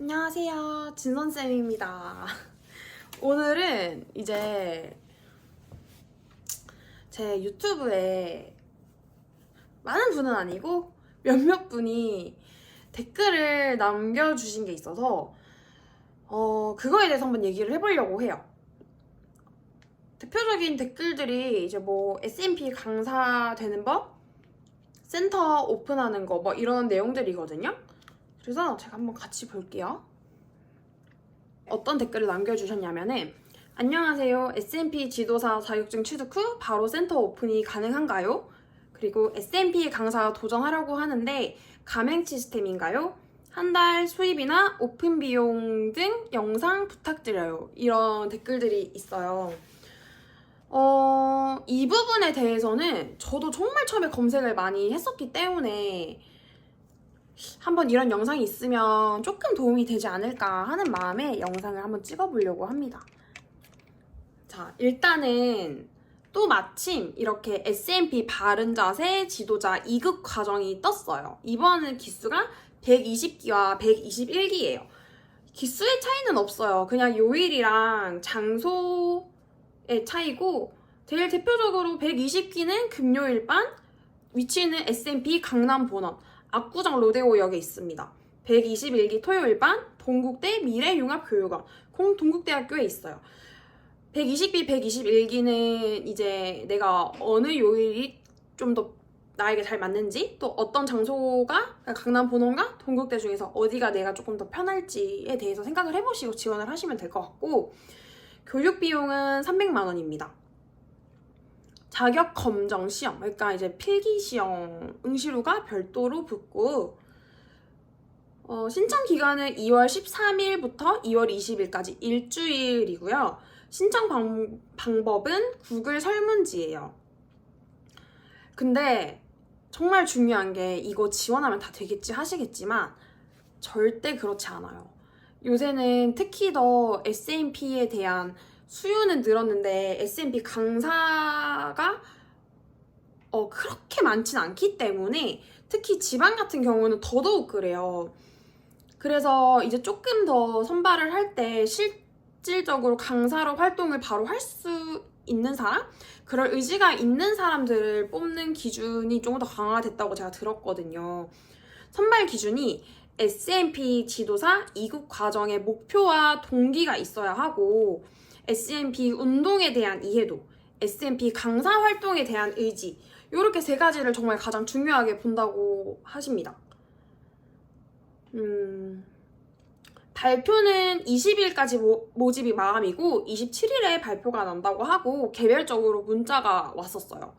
안녕하세요. 진선쌤입니다. 오늘은 이제 제 유튜브에 많은 분은 아니고 몇몇 분이 댓글을 남겨주신 게 있어서 그거에 대해서 한번 얘기를 해보려고 해요. 대표적인 댓글들이 이제 뭐 SMP 강사 되는 법, 센터 오픈하는 거 뭐 이런 내용들이거든요. 그래서 제가 한번 같이 볼게요. 어떤 댓글을 남겨주셨냐면은 안녕하세요. SMP 지도사 자격증 취득 후 바로 센터 오픈이 가능한가요? 그리고 SMP 강사 도전하려고 하는데 가맹 시스템인가요? 한 달 수입이나 오픈 비용 등 영상 부탁드려요. 이런 댓글들이 있어요. 이 부분에 대해서는 저도 정말 처음에 검색을 많이 했었기 때문에 한번 이런 영상이 있으면 조금 도움이 되지 않을까 하는 마음에 영상을 한번 찍어보려고 합니다. 자, 일단은 또 마침 이렇게 SMP 바른자세 지도자 2급 과정이 떴어요. 이번은 기수가 120기와 121기예요. 기수의 차이는 없어요. 그냥 요일이랑 장소의 차이고 제일 대표적으로 120기는 금요일 반, 위치는 SMP 강남 본원 압구정 로데오역에 있습니다. 121기 토요일 반 동국대 미래융합교육원 동국대학교에 있어요. 120기, 121기는 이제 내가 어느 요일이 좀 더 나에게 잘 맞는지 또 어떤 장소가 강남 본원과 동국대 중에서 어디가 내가 조금 더 편할지에 대해서 생각을 해보시고 지원을 하시면 될 것 같고 교육 비용은 300만 원입니다. 자격 검정 시험, 그러니까 이제 필기 시험 응시료가 별도로 붙고 신청 기간은 2월 13일부터 2월 20일까지 일주일이고요. 신청 방법은 구글 설문지예요. 근데 정말 중요한 게 이거 지원하면 다 되겠지 하시겠지만 절대 그렇지 않아요. 요새는 특히 더 SMP에 대한 수요는 늘었는데 SMP 강사가 그렇게 많진 않기 때문에 특히 지방 같은 경우는 더더욱 그래요. 그래서 이제 조금 더 선발을 할 때 실질적으로 강사로 활동을 바로 할 수 있는 사람? 그럴 의지가 있는 사람들을 뽑는 기준이 조금 더 강화됐다고 제가 들었거든요. 선발 기준이 SMP 지도사 2급 과정의 목표와 동기가 있어야 하고 SMP 운동에 대한 이해도, SMP 강사 활동에 대한 의지 이렇게 세 가지를 정말 가장 중요하게 본다고 하십니다. 발표는 20일까지 모집이 마감이고 27일에 발표가 난다고 하고 개별적으로 문자가 왔었어요.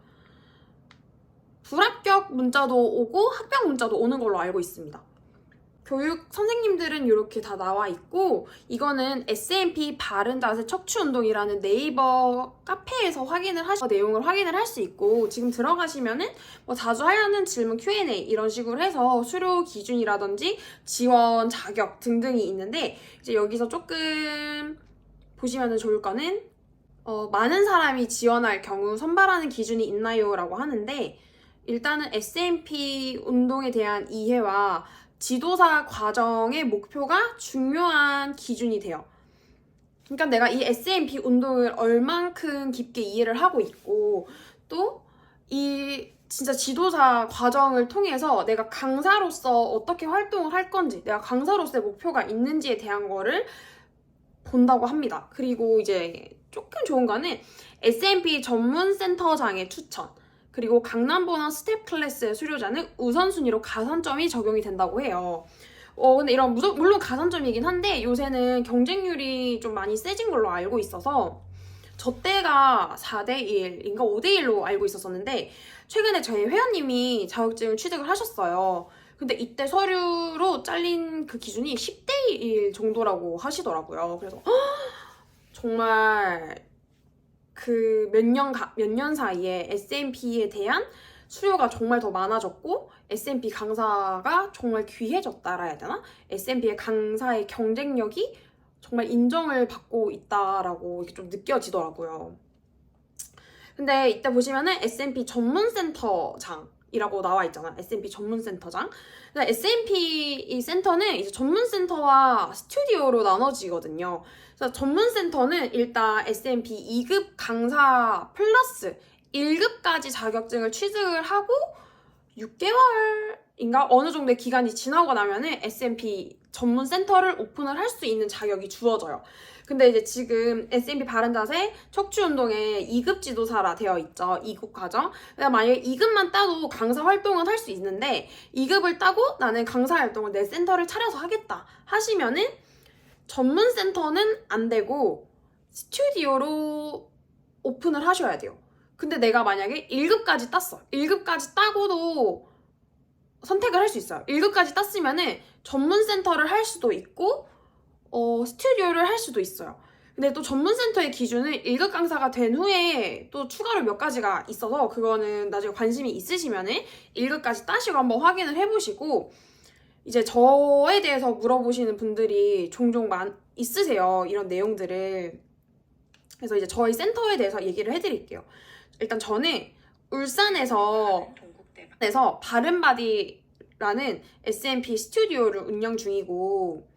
불합격 문자도 오고 합격 문자도 오는 걸로 알고 있습니다. 교육 선생님들은 이렇게 다 나와 있고 이거는 SMP 바른자세 척추운동이라는 네이버 카페에서 내용을 확인을 할 수 있고 지금 들어가시면은 뭐 자주 하려는 질문 Q&A 이런 식으로 해서 수료 기준이라든지 지원 자격 등등이 있는데 이제 여기서 조금 보시면 좋을 거는 많은 사람이 지원할 경우 선발하는 기준이 있나요? 라고 하는데 일단은 SMP 운동에 대한 이해와 지도사 과정의 목표가 중요한 기준이 돼요. 그러니까 내가 이 SMP 운동을 얼만큼 깊게 이해를 하고 있고 또 이 진짜 지도사 과정을 통해서 내가 강사로서 어떻게 활동을 할 건지 내가 강사로서의 목표가 있는지에 대한 거를 본다고 합니다. 그리고 이제 조금 좋은 거는 SMP 전문센터장의 추천 그리고 강남본원 스텝 클래스의 수료자는 우선순위로 가산점이 적용이 된다고 해요. 근데 이런 물론 가산점이긴 한데 요새는 경쟁률이 좀 많이 세진 걸로 알고 있어서 저 때가 4대1인가 5대1로 알고 있었었는데 최근에 저희 회원님이 자격증을 취득을 하셨어요. 근데 이때 서류로 잘린 그 기준이 10대1 정도라고 하시더라고요. 그래서 정말 그 몇 년 사이에 SMP에 대한 수요가 정말 더 많아졌고 SMP 강사가 정말 귀해졌다라 해야 되나? SMP의 강사의 경쟁력이 정말 인정을 받고 있다라고 이렇게 좀 느껴지더라고요. 근데 이때 보시면은 SMP 전문센터장 센터장이라고 나와 있잖아. S&P 전문 센터장. S&P 이 센터는 이제 전문 센터와 스튜디오로 나눠지거든요. 그래서 전문 센터는 일단 S&P 2급 강사 플러스 1급까지 자격증을 취득을 하고 6개월인가 어느 정도의 기간이 지나고 나면은 S&P 전문 센터를 오픈을 할 수 있는 자격이 주어져요. 근데 이제 지금 S&P 바른자세 척추운동의 2급 지도사라 되어 있죠. 2급 과정. 그러니까 만약에 2급만 따도 강사 활동은 할 수 있는데 2급을 따고 나는 강사 활동을 내 센터를 차려서 하겠다 하시면은 전문 센터는 안 되고 스튜디오로 오픈을 하셔야 돼요. 근데 내가 만약에 1급까지 땄어. 1급까지 따고도 선택을 할 수 있어요. 1급까지 땄으면은 전문 센터를 할 수도 있고 스튜디오를 할 수도 있어요. 근데 또 전문 센터의 기준은 1급 강사가 된 후에 또 추가로 몇 가지가 있어서 그거는 나중에 관심이 있으시면은 1급까지 따시고 한번 확인을 해보시고 이제 저에 대해서 물어보시는 분들이 종종 있으세요. 이런 내용들을. 그래서 이제 저희 센터에 대해서 얘기를 해드릴게요. 일단 저는 울산에서 바른바디라는 S&P 스튜디오를 운영 중이고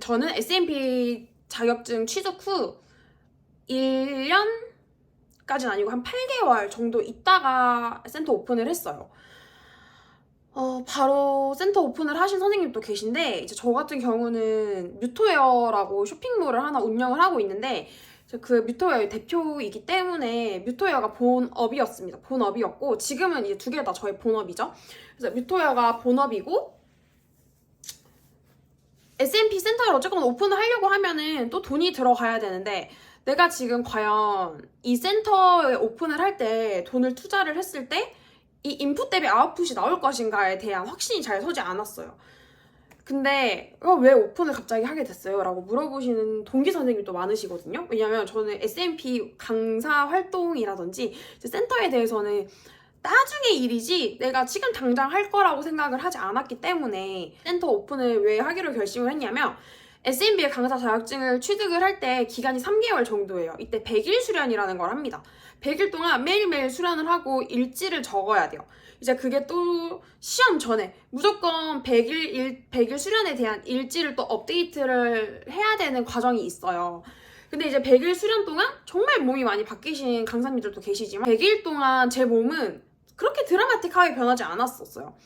저는 S&P 자격증 취득 후 1년까지는 아니고 한 8개월 정도 있다가 센터 오픈을 했어요. 바로 센터 오픈을 하신 선생님도 계신데 이제 저 같은 경우는 뮤토웨어라고 쇼핑몰을 하나 운영을 하고 있는데 그 뮤토웨어의 대표이기 때문에 뮤토웨어가 본업이었습니다. 본업이었고 지금은 이제 두 개 다 저의 본업이죠. 그래서 뮤토웨어가 본업이고 S&P 센터를 어쨌거나 오픈을 하려고 하면은 또 돈이 들어가야 되는데 내가 지금 과연 이 센터에 오픈을 할 때 돈을 투자를 했을 때 이 인풋 대비 아웃풋이 나올 것인가에 대한 확신이 잘 서지 않았어요. 근데 왜 오픈을 갑자기 하게 됐어요? 라고 물어보시는 동기 선생님도 많으시거든요. 왜냐면 저는 S&P 강사 활동이라든지 센터에 대해서는 나중에 일이지 내가 지금 당장 할 거라고 생각을 하지 않았기 때문에 센터 오픈을 왜 하기로 결심을 했냐면 S&P 강사 자격증을 취득을 할 때 기간이 3개월 정도예요. 이때 100일 수련이라는 걸 합니다. 100일 동안 매일매일 수련을 하고 일지를 적어야 돼요. 이제 그게 또 시험 전에 무조건 100일 수련에 대한 일지를 또 업데이트를 해야 되는 과정이 있어요. 근데 이제 100일 수련 동안 정말 몸이 많이 바뀌신 강사님들도 계시지만 100일 동안 제 몸은 그렇게 드라마틱하게 변하지 않았었어요.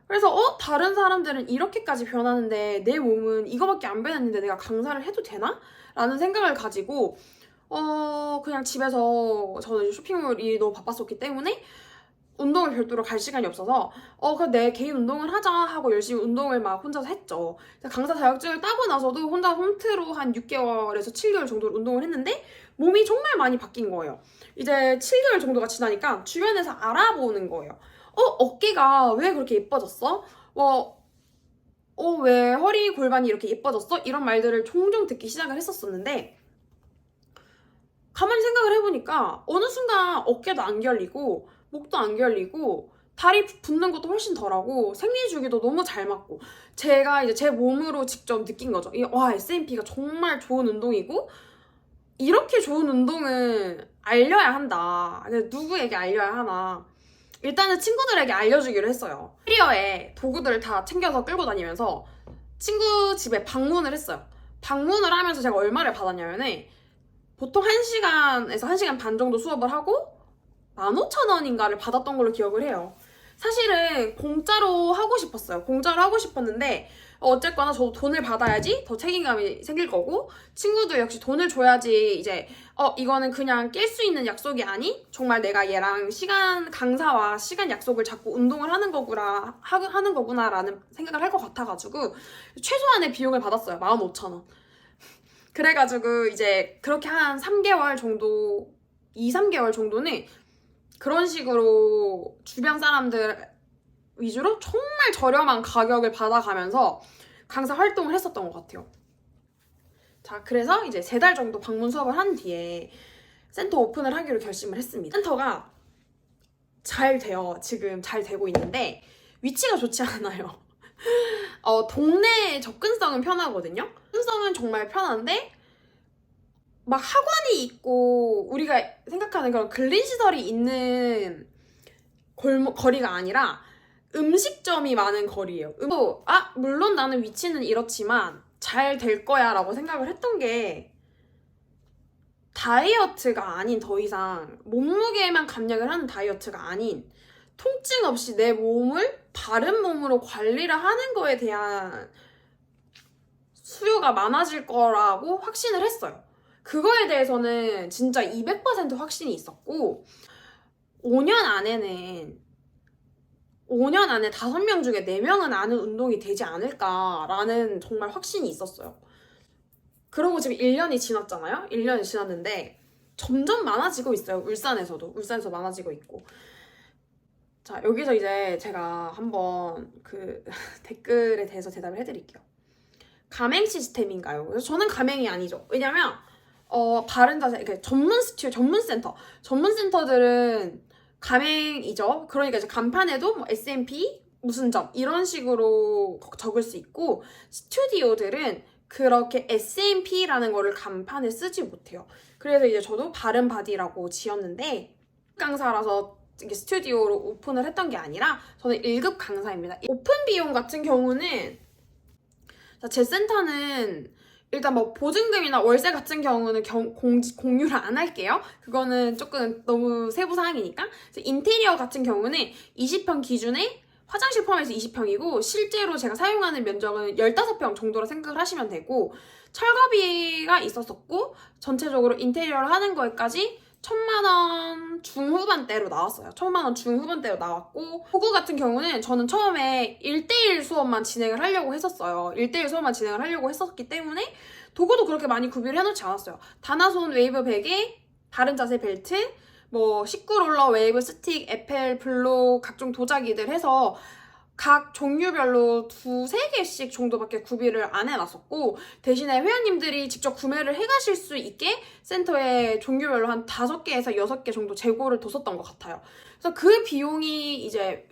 그래서 다른 사람들은 이렇게까지 변하는데 내 몸은 이거밖에 안 변했는데 내가 강사를 해도 되나? 라는 생각을 가지고 그냥 집에서 저는 쇼핑몰 일이 너무 바빴었기 때문에 운동을 별도로 갈 시간이 없어서 그냥 내 개인 운동을 하자 하고 열심히 운동을 막 혼자서 했죠. 강사 자격증을 따고 나서도 혼자 홈트로 한 6개월에서 7개월 정도를 운동을 했는데 몸이 정말 많이 바뀐 거예요. 이제 7개월 정도가 지나니까 주변에서 알아보는 거예요. 어깨가 왜 그렇게 예뻐졌어? 왜 허리 골반이 이렇게 예뻐졌어? 이런 말들을 종종 듣기 시작을 했었었는데 가만히 생각을 해보니까 어느 순간 어깨도 안 결리고 목도 안 결리고 다리 붓는 것도 훨씬 덜하고 생리 주기도 너무 잘 맞고 제가 이제 제 몸으로 직접 느낀 거죠. 와, S&P가 정말 좋은 운동이고 이렇게 좋은 운동은 알려야 한다. 누구에게 알려야 하나. 일단은 친구들에게 알려주기로 했어요. 캐리어에 도구들을 다 챙겨서 끌고 다니면서 친구 집에 방문을 했어요. 방문을 하면서 제가 얼마를 받았냐면은 보통 1시간에서 1시간 반 정도 수업을 하고 15,000원인가를 받았던 걸로 기억을 해요. 사실은 공짜로 하고 싶었어요. 공짜로 하고 싶었는데 어쨌거나 저도 돈을 받아야지 더 책임감이 생길 거고 친구도 역시 돈을 줘야지 이제 이거는 그냥 깰 수 있는 약속이 아닌 정말 내가 얘랑 강사와 시간 약속을 잡고 운동을 하는 거구나 라는 생각을 할 것 같아가지고 최소한의 비용을 받았어요. 15,000원. 그래가지고 이제 그렇게 한 3개월 정도 2-3개월 정도는 그런 식으로 주변 사람들 위주로 정말 저렴한 가격을 받아가면서 강사 활동을 했었던 것 같아요. 자, 그래서 이제 3달 정도 방문 수업을 한 뒤에 센터 오픈을 하기로 결심을 했습니다. 센터가 잘 돼요. 지금 잘 되고 있는데 위치가 좋지 않아요. 동네 접근성은 편하거든요. 접근성은 정말 편한데 막 학원이 있고 우리가 생각하는 그런 근린시설이 있는 거리가 아니라 음식점이 많은 거리예요. 물론 나는 위치는 이렇지만 잘 될 거야 라고 생각을 했던 게 다이어트가 아닌, 더 이상 몸무게만 감량을 하는 다이어트가 아닌 통증 없이 내 몸을 다른 몸으로 관리를 하는 거에 대한 수요가 많아질 거라고 확신을 했어요. 그거에 대해서는 진짜 200% 확신이 있었고 5년 안에 5명 중에 4명은 아는 운동이 되지 않을까라는 정말 확신이 있었어요. 그러고 지금 1년이 지났잖아요? 1년이 지났는데 점점 많아지고 있어요. 울산에서 많아지고 있고. 자, 여기서 이제 제가 한번 그 댓글에 대해서 대답을 해드릴게요. 가맹 시스템인가요? 그래서 저는 가맹이 아니죠. 왜냐면 바른자세, 전문센터들은 가맹이죠. 그러니까 이제 간판에도 뭐 S&P 무슨 점 이런 식으로 적을 수 있고, 스튜디오들은 그렇게 S&P라는 거를 간판에 쓰지 못해요. 그래서 이제 저도 바른바디라고 지었는데, 강사라서 이게 스튜디오로 오픈을 했던 게 아니라 저는 1급 강사입니다. 오픈 비용 같은 경우는 제 센터는 일단 뭐 보증금이나 월세 같은 경우는 공유를 안 할게요. 그거는 조금 너무 세부 사항이니까. 인테리어 같은 경우는 20평 기준에 화장실 포함해서 20평이고 실제로 제가 사용하는 면적은 15평 정도로 생각을 하시면 되고, 철거비가 있었었고 전체적으로 인테리어를 하는 거에까지 1,000만 원 중후반대로 나왔어요. 1,000만 원 중후반대로 나왔고, 도구 같은 경우는 저는 처음에 1대1 수업만 진행을 하려고 했었어요. 1대1 수업만 진행을 하려고 했었기 때문에 도구도 그렇게 많이 구비를 해놓지 않았어요. 다나손 웨이브 베개, 바른자세 벨트, 뭐 식구롤러, 웨이브 스틱, 에펠, 블록, 각종 도자기들 해서 각 종류별로 2-3개씩 정도밖에 구비를 안 해놨었고, 대신에 회원님들이 직접 구매를 해가실 수 있게 센터에 종류별로 한 5개에서 6개 정도 재고를 뒀었던 것 같아요. 그래서 그 비용이 이제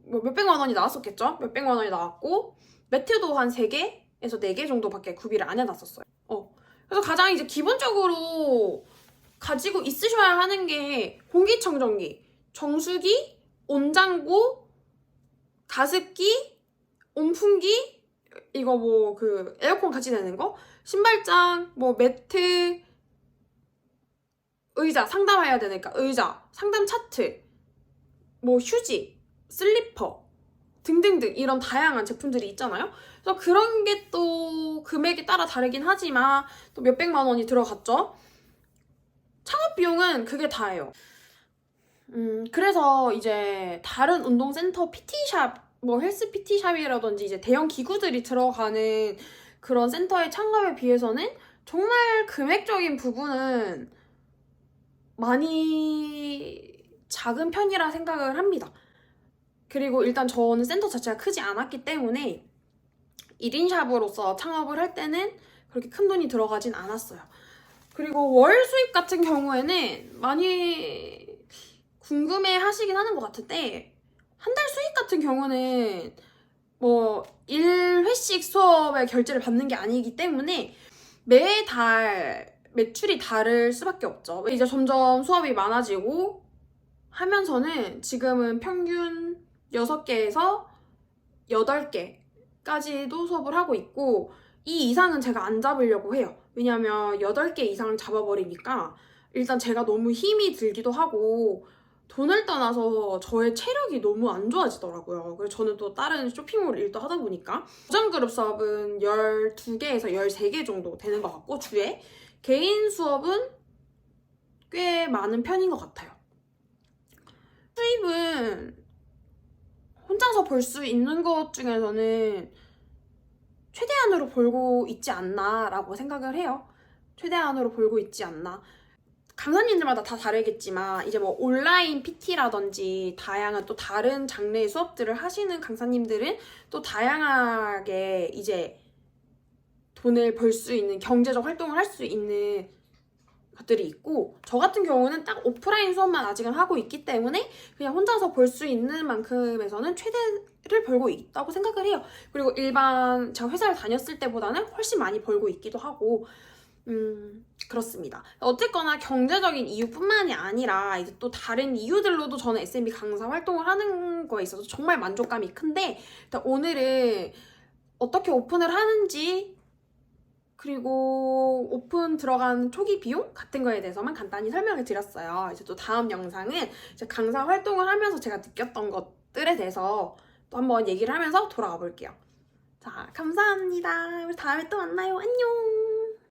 뭐 몇백만 원이 나왔었겠죠? 몇백만 원이 나왔고, 매트도 한 3개에서 4개 정도밖에 구비를 안 해놨었어요. 그래서 가장 이제 기본적으로 가지고 있으셔야 하는 게 공기청정기, 정수기, 온장고, 가습기, 온풍기, 이거 뭐 그 에어컨 같이 되는 거, 신발장, 뭐 매트, 의자, 상담해야 되니까 의자, 상담 차트, 뭐 휴지, 슬리퍼 등등등 이런 다양한 제품들이 있잖아요. 그래서 그런 게 또 금액에 따라 다르긴 하지만 또 몇백만 원이 들어갔죠. 창업 비용은 그게 다예요. 그래서 이제 다른 운동센터 PT샵, 뭐 헬스 PT샵이라든지 이제 대형 기구들이 들어가는 그런 센터의 창업에 비해서는 정말 금액적인 부분은 많이 작은 편이라 생각을 합니다. 그리고 일단 저는 센터 자체가 크지 않았기 때문에 1인 샵으로서 창업을 할 때는 그렇게 큰 돈이 들어가진 않았어요. 그리고 월 수입 같은 경우에는 많이 궁금해 하시긴 하는 것 같은데, 한 달 수익 같은 경우는 뭐 1회씩 수업의 결제를 받는 게 아니기 때문에 매달 매출이 다를 수밖에 없죠. 이제 점점 수업이 많아지고 하면서는 지금은 평균 6개에서 8개까지도 수업을 하고 있고, 이 이상은 제가 안 잡으려고 해요. 왜냐면 8개 이상 잡아버리니까 일단 제가 너무 힘이 들기도 하고 돈을 떠나서 저의 체력이 너무 안 좋아지더라고요. 그래서 저는 또 다른 쇼핑몰 일도 하다 보니까 고정그룹 수업은 12개에서 13개 정도 되는 것 같고, 주에 개인 수업은 꽤 많은 편인 것 같아요. 수입은 혼자서 벌 수 있는 것 중에서는 최대한으로 벌고 있지 않나 라고 생각을 해요. 최대한으로 벌고 있지 않나. 강사님들마다 다 다르겠지만 이제 뭐 온라인 PT라든지 다양한 또 다른 장르의 수업들을 하시는 강사님들은 또 다양하게 이제 돈을 벌 수 있는, 경제적 활동을 할 수 있는 것들이 있고, 저 같은 경우는 딱 오프라인 수업만 아직은 하고 있기 때문에 그냥 혼자서 벌 수 있는 만큼에서는 최대를 벌고 있다고 생각을 해요. 그리고 일반 제가 회사를 다녔을 때보다는 훨씬 많이 벌고 있기도 하고, 그렇습니다. 어쨌거나 경제적인 이유뿐만이 아니라 이제 또 다른 이유들로도 저는 SMB 강사 활동을 하는 거에 있어서 정말 만족감이 큰데, 일단 오늘은 어떻게 오픈을 하는지, 그리고 오픈 들어간 초기 비용 같은 거에 대해서만 간단히 설명을 드렸어요. 이제 또 다음 영상은 이제 강사 활동을 하면서 제가 느꼈던 것들에 대해서 또 한번 얘기를 하면서 돌아가 볼게요. 자, 감사합니다. 우리 다음에 또 만나요. 안녕!